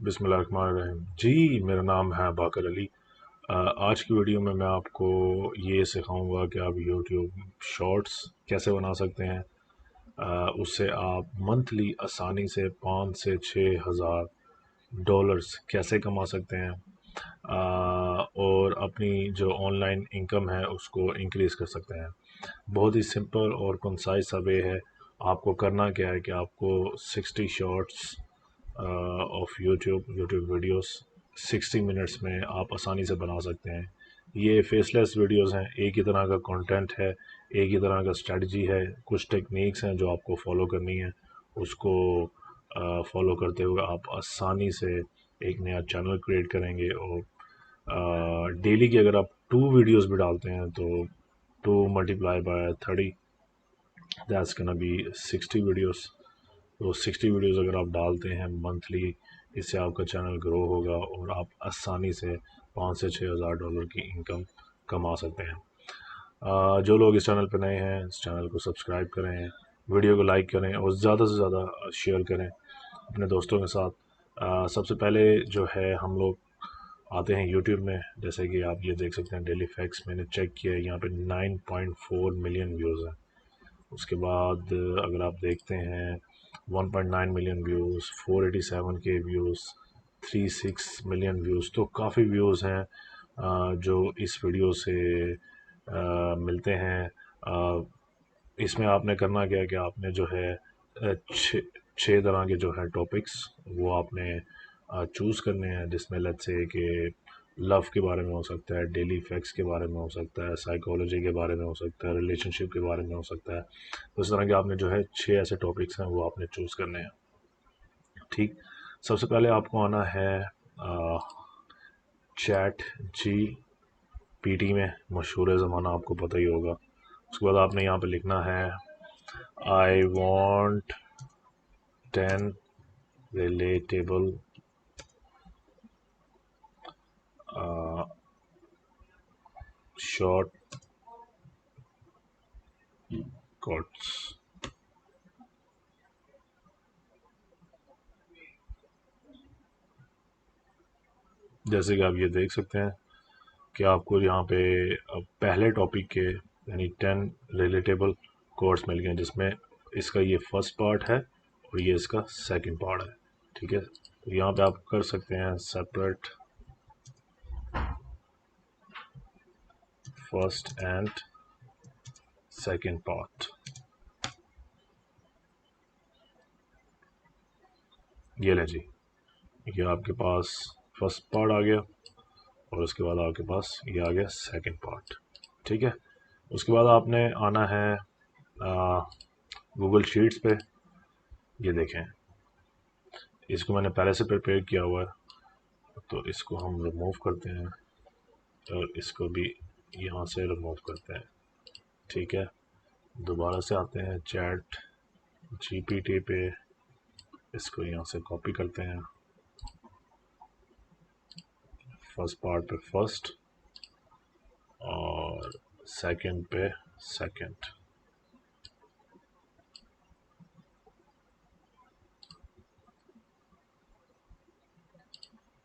बिस्मिल्लाहिर्रहमानिर्रहीम जी। मेरा नाम है बाकर अली। आज की वीडियो में मैं आपको ये सिखाऊंगा कि आप यूट्यूब शॉर्ट्स कैसे बना सकते हैं। उससे आप मंथली आसानी से 5 से 6 हज़ार डॉलर्स कैसे कमा सकते हैं, और अपनी जो ऑनलाइन इनकम है उसको इंक्रीज़ कर सकते हैं। बहुत ही सिंपल और कंसाइज सा वे है। आपको करना क्या है कि आपको 60 shorts of YouTube videos 60 minutes में आप आसानी से बना सकते हैं। ये फेसलेस वीडियोस हैं, एक ही तरह का कंटेंट है, एक ही तरह का स्ट्रेटजी है, कुछ टेक्निक्स हैं जो आपको फॉलो करनी है। उसको फॉलो करते हुए आप आसानी से एक नया चैनल क्रिएट करेंगे। और डेली की अगर आप 2 वीडियोस भी डालते हैं तो 2 × 30 दैट्स कैन बी 60 वीडियोस। तो 60 वीडियोस अगर आप डालते हैं मंथली, इससे आपका चैनल ग्रो होगा और आप आसानी से 5 से 6 हज़ार डॉलर की इनकम कमा सकते हैं। जो लोग इस चैनल पर नए हैं, इस चैनल को सब्सक्राइब करें, वीडियो को लाइक करें और ज़्यादा से ज़्यादा शेयर करें अपने दोस्तों के साथ। सबसे पहले जो है हम लोग आते हैं यूट्यूब में। जैसे कि आप ये देख सकते हैं, डेली फैक्ट्स मैंने चेक किया है, यहाँ पे 9.4 मिलियन व्यूज़ हैं। उसके बाद अगर आप देखते हैं 1.9 मिलियन व्यूज़, 487 के व्यूज़, 36 मिलियन व्यूज़, तो काफ़ी व्यूज़ हैं जो इस वीडियो से मिलते हैं। इसमें आपने करना क्या है कि आपने जो है छः तरह के जो है टॉपिक्स वो आपने चूज़ करने हैं, जिसमें लेट्स से कि लव के बारे में हो सकता है, डेली फैक्ट्स के बारे में हो सकता है, साइकोलॉजी के बारे में हो सकता है, रिलेशनशिप के बारे में हो सकता है। तो इस तरह के आपने जो है 6 ऐसे टॉपिक्स हैं वो आपने चूज़ करने हैं। ठीक, सबसे पहले आपको आना है चैट जी पी टी में, मशहूर ज़माना, आपको पता ही होगा। उसके बाद आपने यहाँ पे लिखना है I want 10 relatable short quotes. जैसे कि आप ये देख सकते हैं कि आपको यहाँ पे पहले टॉपिक के यानी 10 रिलेटेबल कोट्स मिल गए, जिसमें इसका ये फर्स्ट पार्ट है और ये इसका सेकंड पार्ट है। ठीक है, तो यहाँ पे आप कर सकते हैं separate first and second part. ये ले जी, ये आपके पास फर्स्ट पार्ट आ गया और उसके बाद आपके पास ये आ गया सेकंड पार्ट। ठीक है, उसके बाद आपने आना है गूगल शीट्स पे। ये देखें, इसको मैंने पहले से प्रिपेयर किया हुआ है, तो इसको हम रिमूव करते हैं और इसको भी यहाँ से रिमूव करते हैं। ठीक है, दोबारा से आते हैं चैट जीपीटी पे, इसको यहाँ से कॉपी करते हैं, फर्स्ट पार्ट पे फर्स्ट और सेकंड पे सेकंड।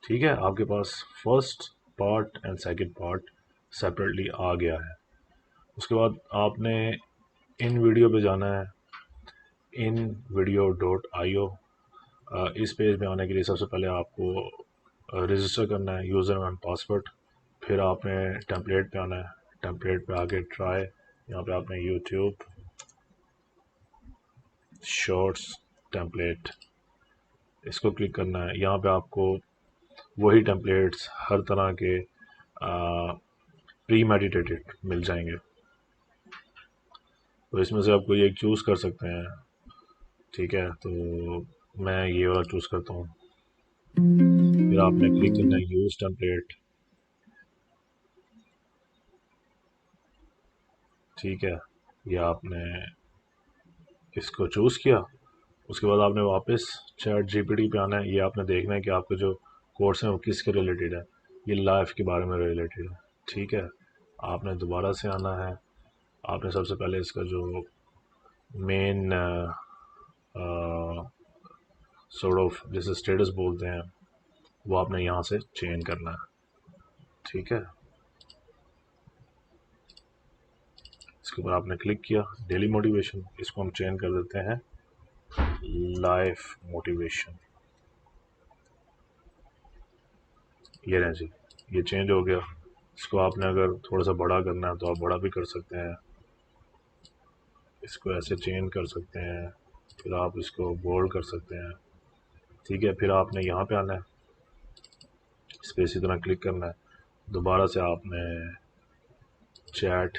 ठीक है, आपके पास first part and second part separately आ गया है। उसके बाद आपने इन वीडियो पे जाना है, इन video.io। इस पेज में आने के लिए सबसे पहले आपको रजिस्टर करना है, यूज़र एंड पासवर्ड। फिर आपने टेम्पलेट पे आना है, टेम्पलेट पे आके ट्राई, यहाँ पे आपने यूट्यूब शॉर्ट्स टेम्पलेट, इसको क्लिक करना है। यहाँ पे आपको वही टेम्पलेट्स हर तरह के प्री मेडिटेटेड मिल जाएंगे, तो इसमें से आप कोई एक चूज़ कर सकते हैं। ठीक है, तो मैं ये वाला चूज़ करता हूँ। फिर आपने क्लिक करना है यूज़ टेम्पलेट। ठीक है, ये आपने इसको चूज़ किया। उसके बाद आपने वापस चैट जीपीटी पे आना है। ये आपने देखना है कि आपके जो कोर्स हैं वो किसके रिलेटेड है। ये लाइफ के बारे में रिलेटेड है। ठीक है, आपने दोबारा से आना है। आपने सबसे पहले इसका जो मेन सॉर्ट ऑफ जैसे स्टेटस बोलते हैं, वो आपने यहाँ से चेंज करना है। ठीक है, इसके ऊपर आपने क्लिक किया, डेली मोटिवेशन, इसको हम चेंज कर देते हैं लाइफ मोटिवेशन। ये रहे जी, ये चेंज हो गया। इसको आपने अगर थोड़ा सा बड़ा करना है तो आप बड़ा भी कर सकते हैं, इसको ऐसे चेंज कर सकते हैं, फिर आप इसको बोल्ड कर सकते हैं। ठीक है, फिर आपने यहाँ पे आना है, इस पर इसी तरह क्लिक करना है, दोबारा से आपने चैट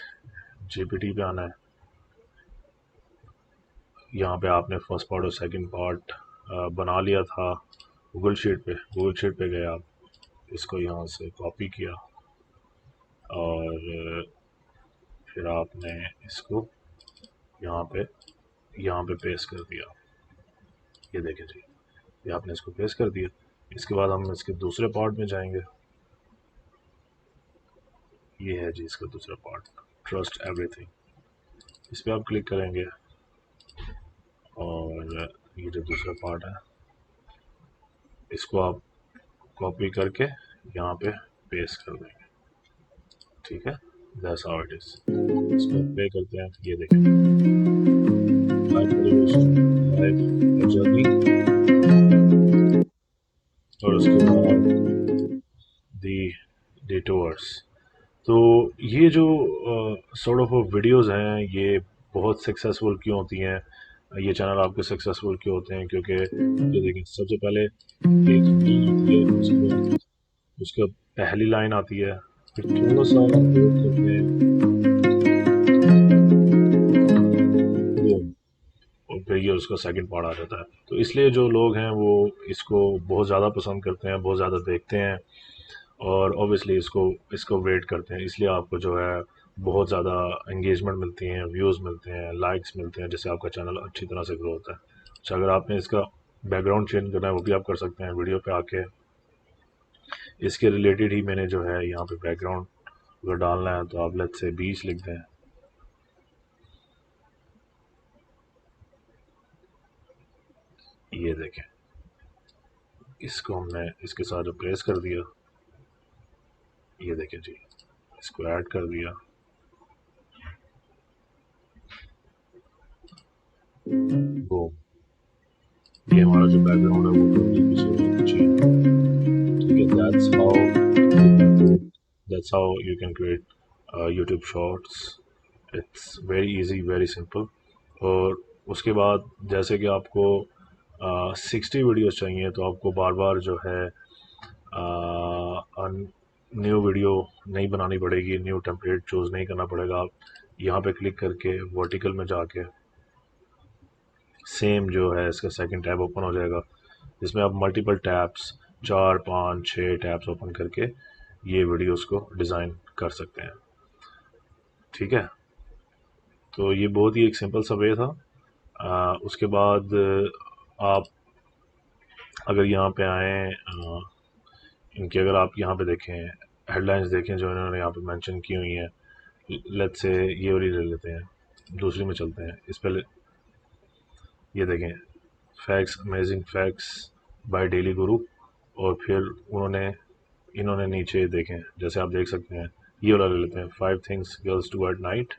जीपीटी पे आना है, यहाँ पे आपने फर्स्ट पार्ट और सेकंड पार्ट बना लिया था गूगल शीट पे गए आप, इसको यहाँ से कॉपी किया और फिर आपने इसको यहाँ पे पेस्ट कर दिया। ये देखें जी, ये आपने इसको पेस्ट कर दिया। इसके बाद हम इसके दूसरे पार्ट में जाएंगे, ये है जी इसका दूसरा पार्ट, ट्रस्ट एवरीथिंग। इस पर आप क्लिक करेंगे और ये जो दूसरा पार्ट है इसको आप कॉपी करके यहाँ पे पेस्ट कर देंगे। ठीक है, दैट्स हाउ इट इज। इसको प्ले करते हैं, ये देखें, लाइफ मोटिवेशन, लाइफ जर्नी, और उसके बाद दी डिटोर्स। तो ये जो सॉर्ट ऑफ वीडियोस हैं, ये बहुत सक्सेसफुल क्यों होती हैं, ये चैनल आपके सक्सेसफुल क्यों होते हैं, क्योंकि ये देखें, सबसे पहले एक लाइन आती है, उसके बाद उसका पहली लाइन आती है, फिर थोड़ा सा वेट करते हैं, boom, और फिर ये उसका सेकंड पार्ट आ जाता है। तो इसलिए जो लोग हैं वो इसको बहुत ज़्यादा पसंद करते हैं, बहुत ज़्यादा देखते हैं, और ऑब्वियसली इसको इसको वेट करते हैं। इसलिए आपको जो है बहुत ज़्यादा एंगेजमेंट मिलती हैं, व्यूज़ मिलते हैं, लाइक्स मिलते हैं, जिससे आपका चैनल अच्छी तरह से ग्रो होता है। अच्छा, अगर आपने इसका बैकग्राउंड चेंज करना है वो भी आप कर सकते हैं, वीडियो पे आके इसके रिलेटेड ही मैंने जो है यहाँ पे बैकग्राउंड अगर डालना है तो आप लेट्स से बीच लिख दें। ये देखें, इसको हमने इसके साथ रिप्लेस कर दिया, ये देखें जी, इसको ऐड कर दिया, वो ये हमारा जो बैकग्राउंड है वो टोटली पीछे चेंज। ठीक है, that's how you can create YouTube shorts. It's very easy, very simple. और उसके बाद जैसे कि आपको 60 वीडियोस चाहिए तो आपको बार बार जो है न्यू वीडियो नहीं बनानी पड़ेगी, न्यू टेम्पलेट चूज़ नहीं करना पड़ेगा। आप यहाँ पे क्लिक करके वर्टिकल में जाके सेम जो है इसका सेकंड टैब ओपन हो जाएगा, जिसमें आप मल्टीपल टैब्स, 4 5 6 टैब्स ओपन करके ये वीडियोस को डिज़ाइन कर सकते हैं। ठीक है, तो ये बहुत ही एक सिंपल सा वे था। उसके बाद आप अगर यहाँ पे आएँ, इनके अगर आप यहाँ पे देखें, हेडलाइंस देखें जो इन्होंने यहाँ पे मेंशन की हुई हैं, लेट्स से ये वाली ले लेते हैं, दूसरी में चलते हैं, इस पर ये देखें, facts, amazing facts by daily Guru, और फिर इन्होंने नीचे देखें, जैसे आप देख सकते हैं, ये वाला ले लेते हैं, 5 things girls do at night,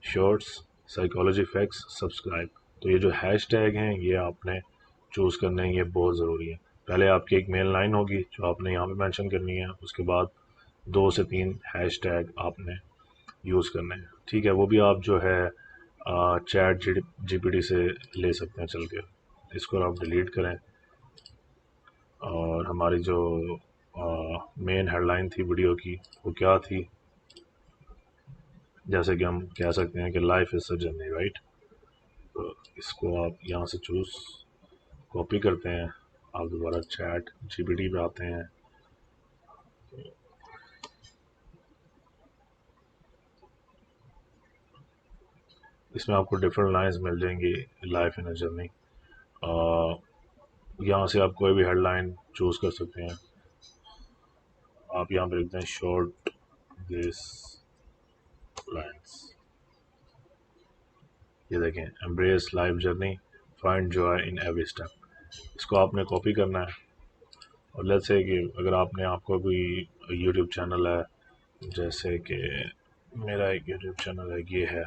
shorts, psychology facts, subscribe. तो ये जो हैश टैग हैं ये आपने चूज़ करने हैं, ये बहुत ज़रूरी है। पहले आपकी एक मेल लाइन होगी जो आपने यहाँ पे मेंशन करनी है, उसके बाद 2 से 3 हैश टैग आपने यूज़ करने हैं। ठीक है, वो भी आप जो है चैट जीपीटी से ले सकते हैं चल के। इसको आप डिलीट करें, और हमारी जो मेन हेडलाइन थी वीडियो की वो क्या थी, जैसे कि हम कह सकते हैं कि life is a journey, right. तो इसको आप यहाँ से चूज़ कॉपी करते हैं, आप दोबारा चैट जीपीटी पे आते हैं, इसमें आपको डिफरेंट लाइंस मिल जाएंगी, लाइफ इन अ जर्नी। यहाँ से आप कोई भी हेडलाइन चूज़ कर सकते हैं। आप यहाँ पे लिखते हैं शॉर्ट दिस लाइन्स, ये देखें, embrace life journey, find joy in every step. इसको आपने कॉपी करना है। और लेट्स से कि अगर आपका कोई यूट्यूब चैनल है, जैसे कि मेरा एक यूट्यूब चैनल है, ये है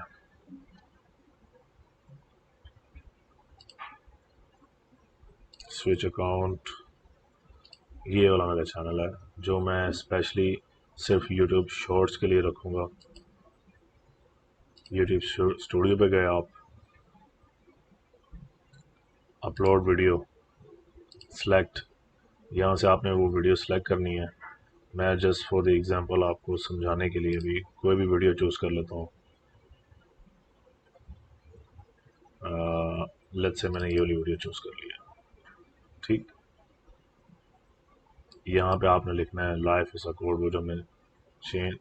स्विच अकाउंट, ये वाला मेरा चैनल है जो मैं स्पेशली सिर्फ यूट्यूब शॉर्ट्स के लिए रखूँगा। यूट्यूब स्टूडियो पे गए आप, अपलोड वीडियो, सेलेक्ट, यहाँ से आपने वो वीडियो सेलेक्ट करनी है। मैं जस्ट फॉर द एग्जांपल आपको समझाने के लिए भी कोई भी वीडियो चूज़ कर लेता हूँ। लेट्स से मैंने ये वाली वीडियो चूज़ कर लिया, ठीक। यहाँ पे आपने लिखना है लाइफ इज़ अ कोड, वो जो मैं चेंज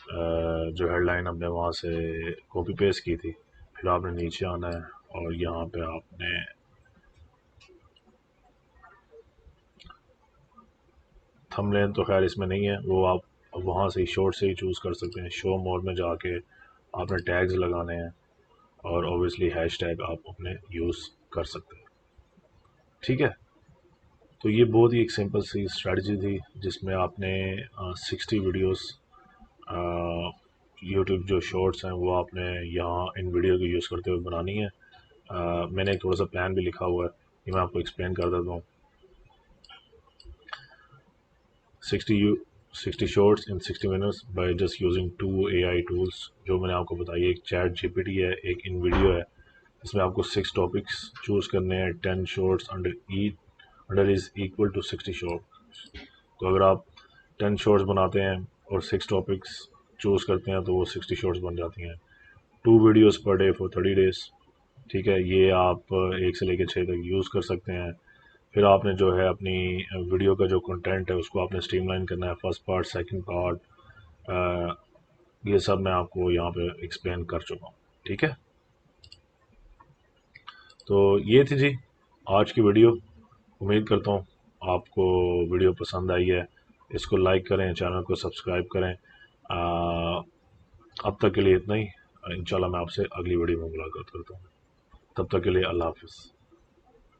जो हेडलाइन हमने वहाँ से कॉपी पेस्ट की थी। फिर आपने नीचे आना है और यहाँ पे आपने थंबनेल तो खैर इसमें नहीं है, वो आप वहाँ से ही शॉर्ट से ही चूज़ कर सकते हैं। शो मोड में जाके आपने टैग्स लगाने हैं और ऑब्वियसली हैश टैग आप अपने यूज़ कर सकते हैं, ठीक है। तो ये बहुत ही एक सिंपल सी स्ट्रेटजी थी जिसमें आपने 60 वीडियोस यूट्यूब जो शॉर्ट्स हैं वो आपने यहाँ इन वीडियो को यूज़ करते हुए बनानी है। मैंने एक थोड़ा सा प्लान भी लिखा हुआ है, ये मैं आपको एक्सप्लेन कर देता हूँ। 60 shorts in 60 minutes by just using 2 AI tools, जो मैंने आपको बताई। एक चैट GPT है, एक इन वीडियो है। इसमें आपको 6 टॉपिक्स चूज़ करने हैं। 10 shorts under is equal to 60 short. तो अगर आप 10 शॉर्ट्स बनाते हैं और 6 टॉपिक्स चूज़ करते हैं तो वो 60 शॉर्ट्स बन जाती हैं। 2 videos per day for 30 days, ठीक है। ये आप 1 से लेकर 6 तक यूज़ कर सकते हैं। फिर आपने जो है अपनी वीडियो का जो कंटेंट है उसको आपने स्ट्रीमलाइन करना है, फर्स्ट पार्ट, सेकंड पार्ट, ये सब मैं आपको यहाँ पे एक्सप्लेन कर चुका हूँ, ठीक है। तो ये थी जी आज की वीडियो। उम्मीद करता हूँ आपको वीडियो पसंद आई है। इसको लाइक करें, चैनल को सब्सक्राइब करें। अब तक के लिए इतना ही। इंशाल्लाह मैं आपसे अगली वीडियो में मुलाकात करता हूँ। तब तक के लिए अल्लाह हाफिज़।